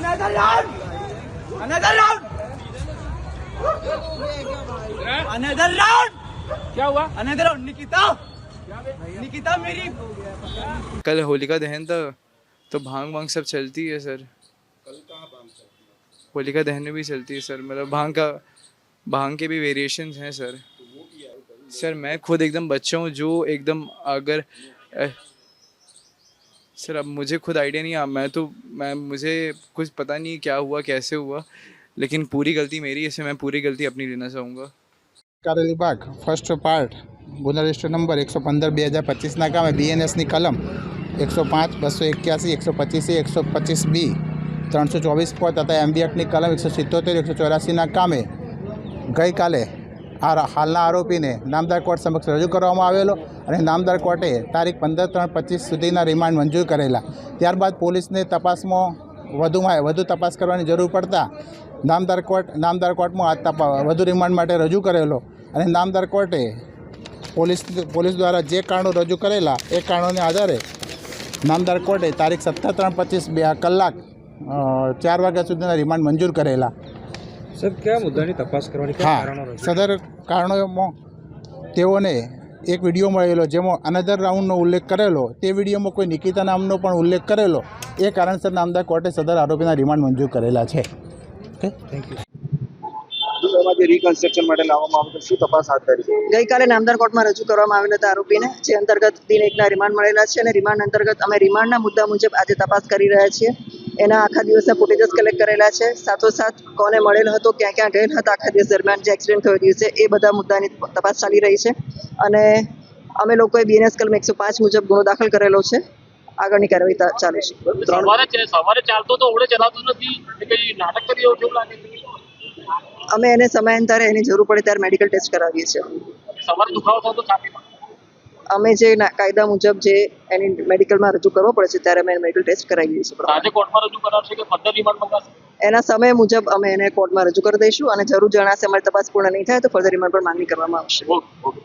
Another round! Another round! Another round! क्या हुआ? Another round! Nikita! Nikita मेरी कल होलिका दहन था तो भांग वांग सब चलती है सर। कल कहाँ भांग चलती है? होलिका दहन में भी चलती है सर, मतलब भांग के भी वेरिएशंस हैं सर। तो वो किया है कल। सर मैं खुद एकदम बच्चा हूँ जो एकदम अगर सर अब मुझे खुद आइडिया नहीं, मैं मुझे कुछ पता नहीं क्या हुआ कैसे हुआ, लेकिन पूरी गलती मेरी है, इसमें मैं पूरी गलती अपनी लेना चाहूँगा। કારેલી બાગ ફર્સ્ટ પાર્ટ ગુના રજિસ્ટર નંબર 115/2025 કામે બીએનએસની કલમ 105, 281, 125A, 125B, 324 તથા એમબી એક્ટની કલમ 177, 184 કામે ગઈકાલે હાલના આરોપીને નામદાર કોર્ટ સમક્ષ રજૂ કરવામાં આવેલો અને નામદાર કોર્ટે તારીખ 15/3/25 સુધીના રિમાન્ડ મંજૂર કરેલા. ત્યારબાદ પોલીસને તપાસમાં વધુ તપાસ કરવાની જરૂર પડતા નામદાર કોર્ટમાં વધુ રિમાન્ડ માટે રજૂ કરેલો અને નામદાર કોર્ટે પોલીસ દ્વારા જે કારણો રજૂ કરેલા એ કારણોને આધારે નામદાર કોર્ટે તારીખ 17/3/25 કલાક 4 વાગ્યા સુધીના રિમાન્ડ મંજૂર કરેલા. સર કયા મુદ્દાની તપાસ કરવાની? હા, સદર કારણોમાં તેઓને એક વિડીયો મળેલો જેમાં અનધર રાઉન્ડનો ઉલ્લેખ કરેલો, તે વિડીયોમાં કોઈ નિકિતા નામનો પણ ઉલ્લેખ કરેલો. એ કારણસર નામદાર કોર્ટે સદર આરોપીના રિમાન્ડ મંજૂર કરેલા છે. Okay, thank you. જે રિકન્સ્ટ્રક્શન માટે લાવવામાં આવ્યું શું તપાસ હાથ ધરી? ગઈકાલે નામદાર કોર્ટમાં રજૂ કરવામાં આવેલા હતા આરોપીને, જે અંતર્ગત દિન 1ના રિમાન્ડ મળેલા છે અને રિમાન્ડ અંતર્ગત અમે રિમાન્ડના મુદ્દા મુજબ આજે તપાસ કરી રહ્યા છીએ. એના આખા દિવસના ફૂટેજીસ કલેક્ટ કરેલા છે, સાથોસાથ કોને મળેલ હતો, ક્યાં ક્યાં ગયેલ હતા આખા દિવસ દરમિયાન, જે એક્સિડન્ટ થયો દિવસે, એ બધા મુદ્દાની તપાસ ચાલી રહી છે. અને અમે લોકોએ બીએનએસ કલમ 105 મુજબ ગુનો દાખલ કરેલો છે. આગળની કાર્યવાહી ચાલે છે. સવારે ચાલતો તો ઓળે ચલાવતો નથી, કઈ નાટક કરી એવું કેવું લાગે છે? અમે એને સમયાંતરે એની જરૂર પડે ત્યારે મેડિકલ ટેસ્ટ કરાવીએ છીએ. સવારે દુખાવો થતો છાતીમાં? અમે જે કાયદા મુજબ જે એની મેડિકલમાં રજૂ કરવો પડે છે ત્યારે અમે મેડિકલ ટેસ્ટ કરાવીએ છીએ. આજે કોર્ટમાં રજૂ કરાવશે કે ફર્ધર રિમાન્ડ મંગાવશે? એના સમય મુજબ અમે એને કોર્ટમાં રજૂ કરી દઈશું અને જરૂર જણાશે અમારી તપાસ પૂર્ણ નહીં થાય તો ફર્ધર રિમાન્ડ પર માંગણી કરવામાં આવશે. ઓકે.